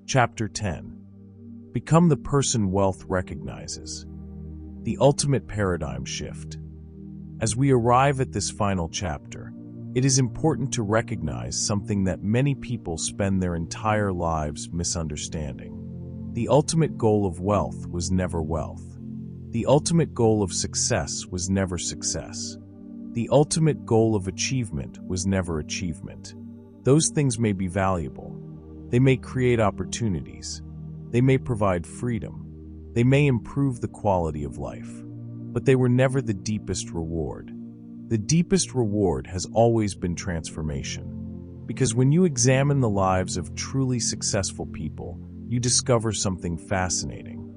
Chapter 10. Become the person wealth recognizes. The ultimate paradigm shift. As we arrive at this final chapter, it is important to recognize something that many people spend their entire lives misunderstanding. The ultimate goal of wealth was never wealth. The ultimate goal of success was never success. The ultimate goal of achievement was never achievement. Those things may be valuable. They may create opportunities. They may provide freedom. They may improve the quality of life. But they were never the deepest reward. The deepest reward has always been transformation. Because when you examine the lives of truly successful people, you discover something fascinating.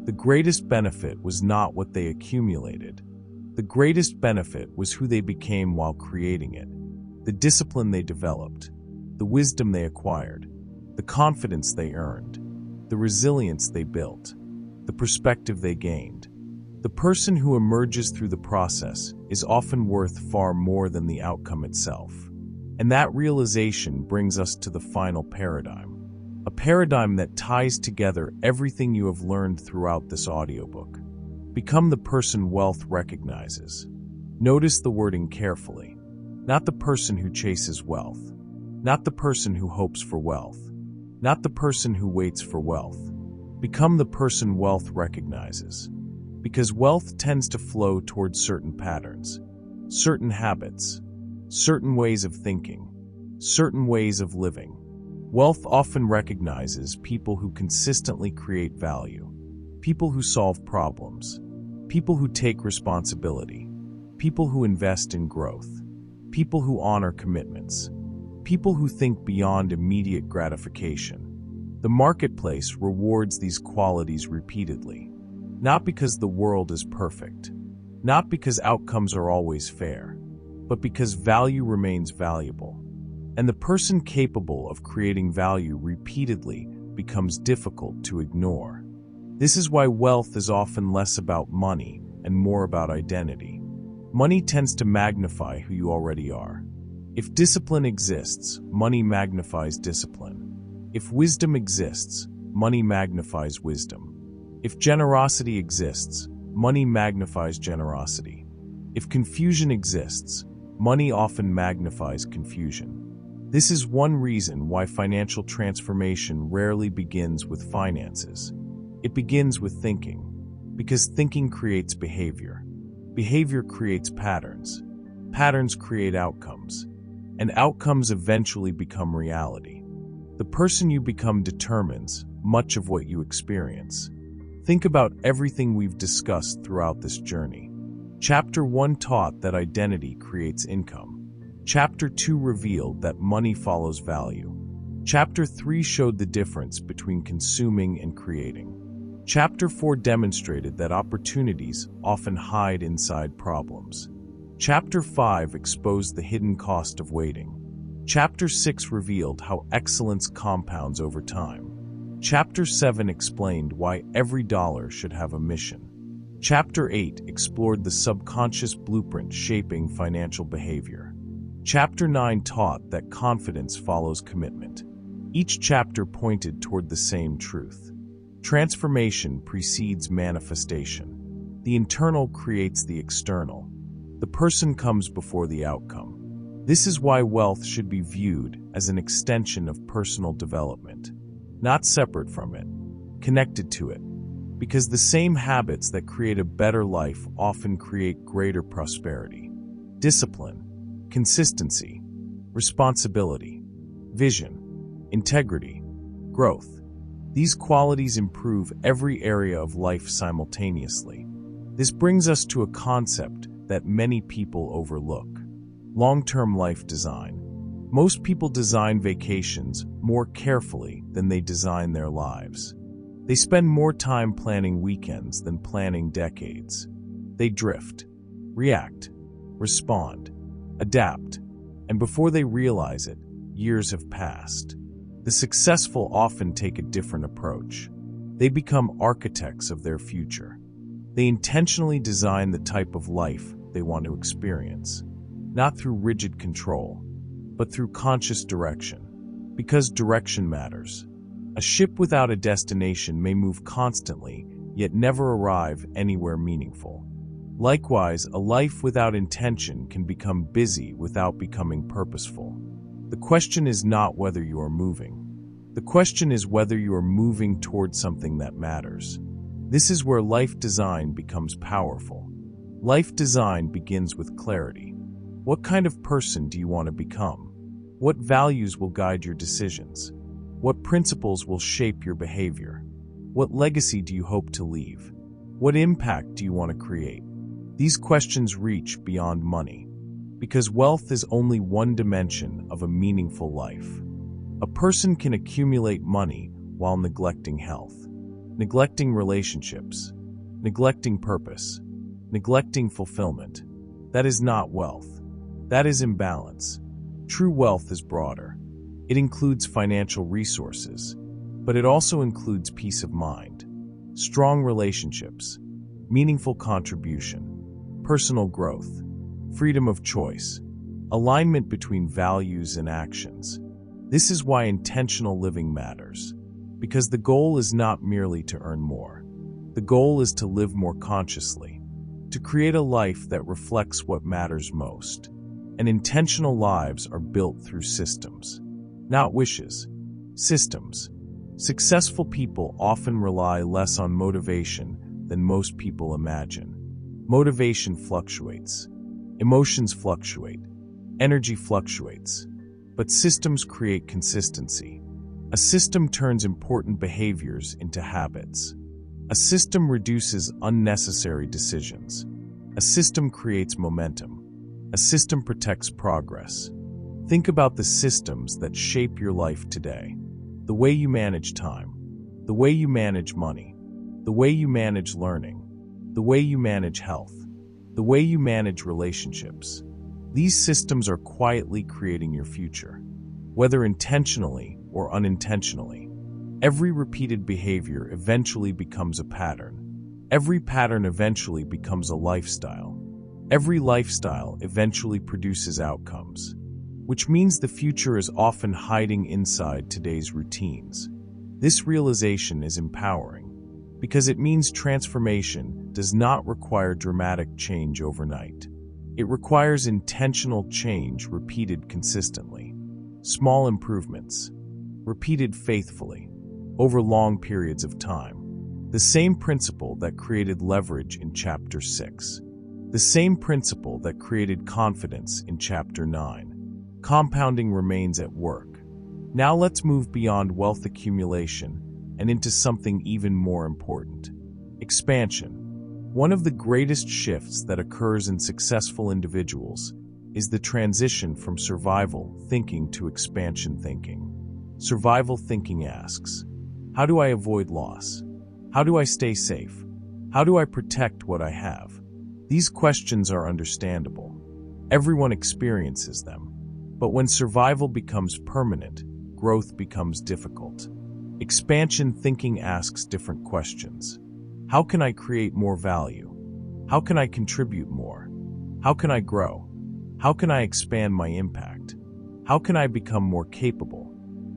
The greatest benefit was not what they accumulated. The greatest benefit was who they became while creating it. The discipline they developed, the wisdom they acquired, the confidence they earned, the resilience they built, the perspective they gained. The person who emerges through the process is often worth far more than the outcome itself. And that realization brings us to the final paradigm. A paradigm that ties together everything you have learned throughout this audiobook. Become the person wealth recognizes. Notice the wording carefully. Not the person who chases wealth. Not the person who hopes for wealth. Not the person who waits for wealth. Become the person wealth recognizes. Because wealth tends to flow towards certain patterns, certain habits, certain ways of thinking, certain ways of living. Wealth often recognizes people who consistently create value, people who solve problems, people who take responsibility, people who invest in growth, people who honor commitments, people who think beyond immediate gratification. The marketplace rewards these qualities repeatedly, not because the world is perfect, not because outcomes are always fair, but because value remains valuable. And the person capable of creating value repeatedly becomes difficult to ignore. This is why wealth is often less about money and more about identity. Money tends to magnify who you already are. If discipline exists, money magnifies discipline. If wisdom exists, money magnifies wisdom. If generosity exists, money magnifies generosity. If confusion exists, money often magnifies confusion. This is one reason why financial transformation rarely begins with finances. It begins with thinking, because thinking creates behavior. Behavior creates patterns. Patterns create outcomes, and outcomes eventually become reality. The person you become determines much of what you experience. Think about everything we've discussed throughout this journey. Chapter 1 taught that identity creates income. Chapter 2 revealed that money follows value. Chapter 3 showed the difference between consuming and creating. Chapter 4 demonstrated that opportunities often hide inside problems. Chapter 5 exposed the hidden cost of waiting. Chapter 6 revealed how excellence compounds over time. Chapter 7 explained why every dollar should have a mission. Chapter 8 explored the subconscious blueprint shaping financial behavior. Chapter 9 taught that confidence follows commitment. Each chapter pointed toward the same truth. Transformation precedes manifestation. The internal creates the external. The person comes before the outcome. This is why wealth should be viewed as an extension of personal development, not separate from it, connected to it. Because the same habits that create a better life often create greater prosperity. Discipline, consistency, responsibility, vision, integrity, growth. These qualities improve every area of life simultaneously. This brings us to a concept that many people overlook: long-term life design. Most people design vacations more carefully than they design their lives. They spend more time planning weekends than planning decades. They drift, react, respond, adapt, and before they realize it, years have passed. The successful often take a different approach. They become architects of their future. They intentionally design the type of life they want to experience, not through rigid control, but through conscious direction, because direction matters. A ship without a destination may move constantly, yet never arrive anywhere meaningful. Likewise, a life without intention can become busy without becoming purposeful. The question is not whether you are moving. The question is whether you are moving towards something that matters. This is where life design becomes powerful. Life design begins with clarity. What kind of person do you want to become? What values will guide your decisions? What principles will shape your behavior? What legacy do you hope to leave? What impact do you want to create? These questions reach beyond money, because wealth is only one dimension of a meaningful life. A person can accumulate money while neglecting health, neglecting relationships, neglecting purpose, neglecting fulfillment. That is not wealth. That is imbalance. True wealth is broader. It includes financial resources, but it also includes peace of mind, strong relationships, meaningful contribution, personal growth, freedom of choice, alignment between values and actions. This is why intentional living matters, because the goal is not merely to earn more. The goal is to live more consciously, to create a life that reflects what matters most. And intentional lives are built through systems, not wishes. Systems. Successful people often rely less on motivation than most people imagine. Motivation fluctuates. Emotions fluctuate. Energy fluctuates. But systems create consistency. A system turns important behaviors into habits. A system reduces unnecessary decisions. A system creates momentum. A system protects progress. Think about the systems that shape your life today. The way you manage time, the way you manage money, the way you manage learning, the way you manage health, the way you manage relationships. These systems are quietly creating your future, whether intentionally or unintentionally. Every repeated behavior eventually becomes a pattern. Every pattern eventually becomes a lifestyle. Every lifestyle eventually produces outcomes, which means the future is often hiding inside today's routines. This realization is empowering, because it means transformation does not require dramatic change overnight. It requires intentional change repeated consistently. Small improvements, repeated faithfully, over long periods of time. The same principle that created leverage in Chapter 6. The same principle that created confidence in Chapter 9. Compounding remains at work. Now let's move beyond wealth accumulation and into something even more important. Expansion. One of the greatest shifts that occurs in successful individuals is the transition from survival thinking to expansion thinking. Survival thinking asks, how do I avoid loss? How do I stay safe? How do I protect what I have? These questions are understandable. Everyone experiences them. But when survival becomes permanent, growth becomes difficult. Expansion thinking asks different questions. How can I create more value? How can I contribute more? How can I grow? How can I expand my impact? How can I become more capable?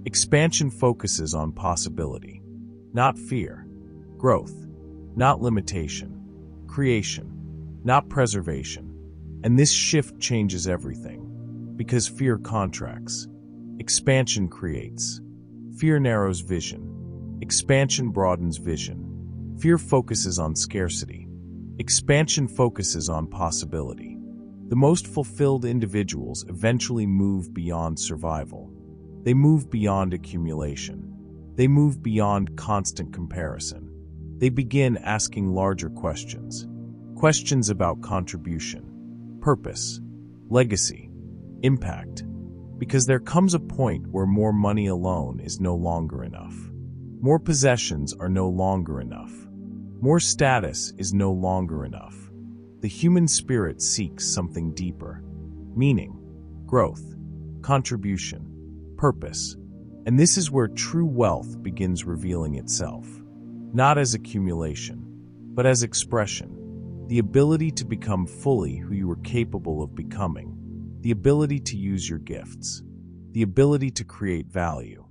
Expansion focuses on possibility, not fear. Growth, not limitation. Creation, not preservation. And this shift changes everything. Because fear contracts. Expansion creates. Fear narrows vision. Expansion broadens vision. Fear focuses on scarcity. Expansion focuses on possibility. The most fulfilled individuals eventually move beyond survival. They move beyond accumulation. They move beyond constant comparison. They begin asking larger questions. Questions about contribution, purpose, legacy, impact. Because there comes a point where more money alone is no longer enough. More possessions are no longer enough. More status is no longer enough. The human spirit seeks something deeper. Meaning, growth, contribution, purpose. And this is where true wealth begins revealing itself. Not as accumulation, but as expression. The ability to become fully who you are capable of becoming. The ability to use your gifts. The ability to create value.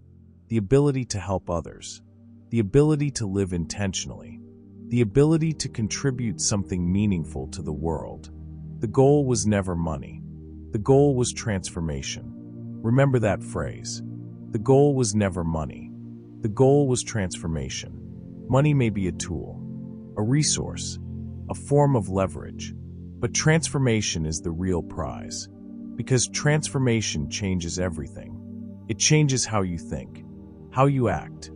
the ability to help others, the ability to live intentionally, the ability to contribute something meaningful to the world. The goal was never money. The goal was transformation. Remember that phrase. The goal was never money. The goal was transformation. Money may be a tool, a resource, a form of leverage, but transformation is the real prize. Because transformation changes everything. It changes how you think, how you act,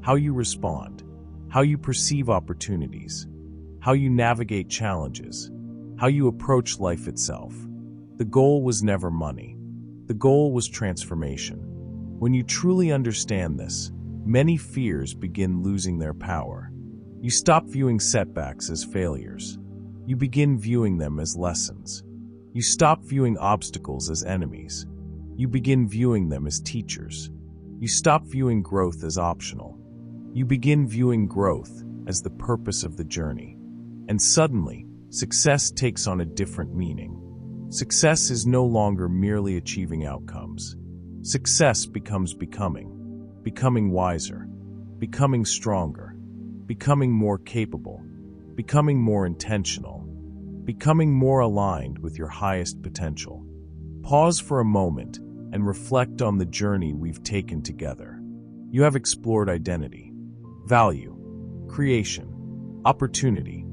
how you respond, how you perceive opportunities, how you navigate challenges, how you approach life itself. The goal was never money. The goal was transformation. When you truly understand this, many fears begin losing their power. You stop viewing setbacks as failures. You begin viewing them as lessons. You stop viewing obstacles as enemies. You begin viewing them as teachers. You stop viewing growth as optional. You begin viewing growth as the purpose of the journey. And suddenly, success takes on a different meaning. Success is no longer merely achieving outcomes. Success becomes becoming wiser, becoming stronger, becoming more capable, becoming more intentional, becoming more aligned with your highest potential. Pause for a moment and reflect on the journey we've taken together. You have explored identity, value, creation, opportunity,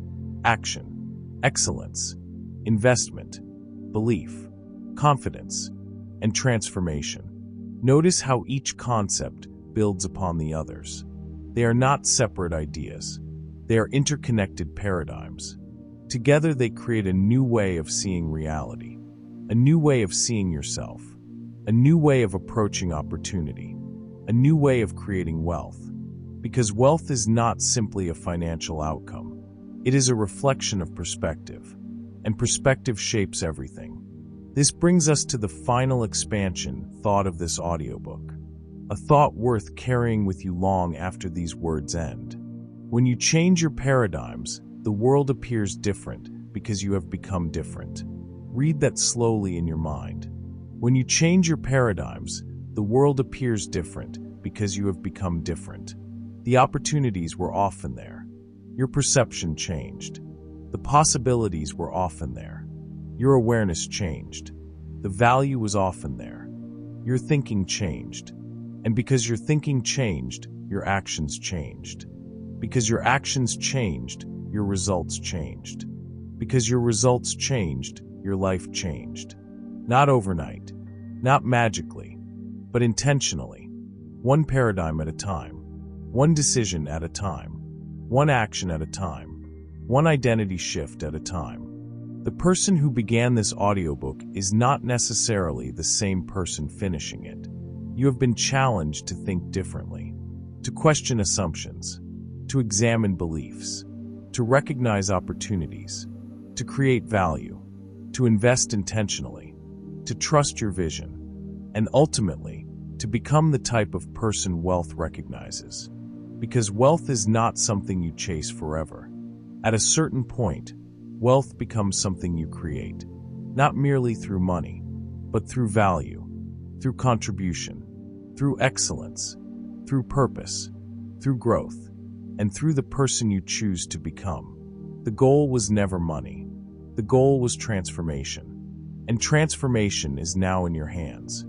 action, excellence, investment, belief, confidence, and transformation. Notice how each concept builds upon the others. They are not separate ideas. They are interconnected paradigms. Together they create a new way of seeing reality, a new way of seeing yourself, a new way of approaching opportunity, a new way of creating wealth. Because wealth is not simply a financial outcome. It is a reflection of perspective, and perspective shapes everything. This brings us to the final expansion thought of this audiobook, a thought worth carrying with you long after these words end. When you change your paradigms, the world appears different because you have become different. Read that slowly in your mind. When you change your paradigms, the world appears different because you have become different. The opportunities were often there. Your perception changed. The possibilities were often there. Your awareness changed. The value was often there. Your thinking changed. And because your thinking changed, your actions changed. Because your actions changed, your results changed. Because your results changed, your life changed. Not overnight, not magically, but intentionally. One paradigm at a time. One decision at a time. One action at a time. One identity shift at a time. The person who began this audiobook is not necessarily the same person finishing it. You have been challenged to think differently, to question assumptions, to examine beliefs, to recognize opportunities, to create value, to invest intentionally, to trust your vision, and ultimately, to become the type of person wealth recognizes. Because wealth is not something you chase forever. At a certain point, wealth becomes something you create, not merely through money, but through value, through contribution, through excellence, through purpose, through growth, and through the person you choose to become. The goal was never money. The goal was transformation. And transformation is now in your hands.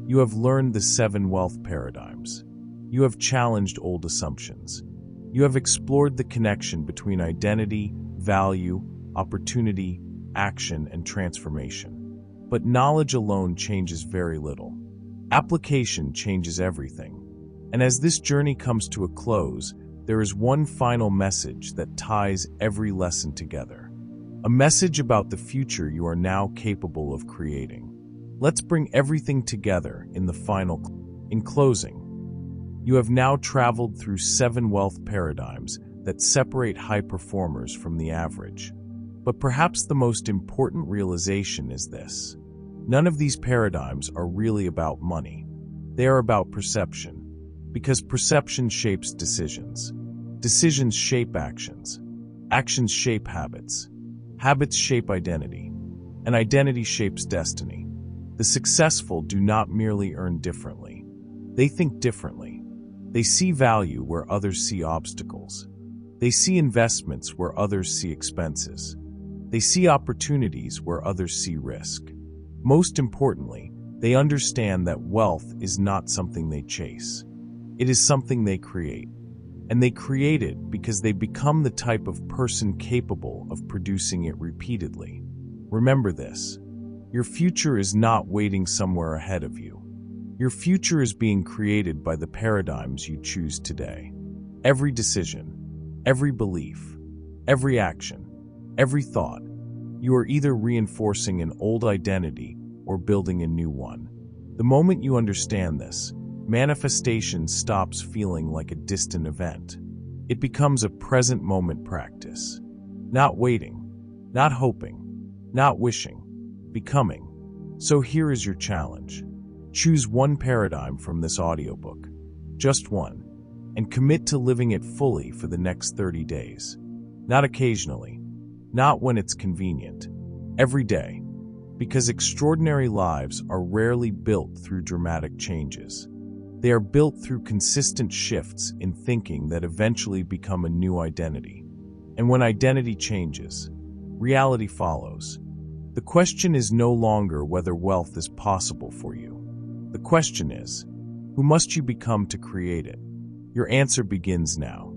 You have learned the 7 wealth paradigms. You have challenged old assumptions. You have explored the connection between identity, value, opportunity, action, and transformation. But knowledge alone changes very little. Application changes everything. And as this journey comes to a close, there is one final message that ties every lesson together. A message about the future you are now capable of creating. Let's bring everything together in the final. In closing, you have now traveled through 7 wealth paradigms that separate high performers from the average. But perhaps the most important realization is this. None of these paradigms are really about money. They are about perception. Because perception shapes decisions. Decisions shape actions. Actions shape habits. Habits shape identity. And identity shapes destiny. The successful do not merely earn differently. They think differently. They see value where others see obstacles. They see investments where others see expenses. They see opportunities where others see risk. Most importantly, they understand that wealth is not something they chase. It is something they create. And they create it because they become the type of person capable of producing it repeatedly. Remember this: your future is not waiting somewhere ahead of you. Your future is being created by the paradigms you choose today. Every decision, every belief, every action, every thought, you are either reinforcing an old identity or building a new one. The moment you understand this, manifestation stops feeling like a distant event. It becomes a present moment practice. Not waiting, not hoping, not wishing, becoming. So here is your challenge. Choose one paradigm from this audiobook, just one, and commit to living it fully for the next 30 days. Not occasionally, not when it's convenient, every day, because extraordinary lives are rarely built through dramatic changes. They are built through consistent shifts in thinking that eventually become a new identity. And when identity changes, reality follows. The question is no longer whether wealth is possible for you. The question is, who must you become to create it? Your answer begins now.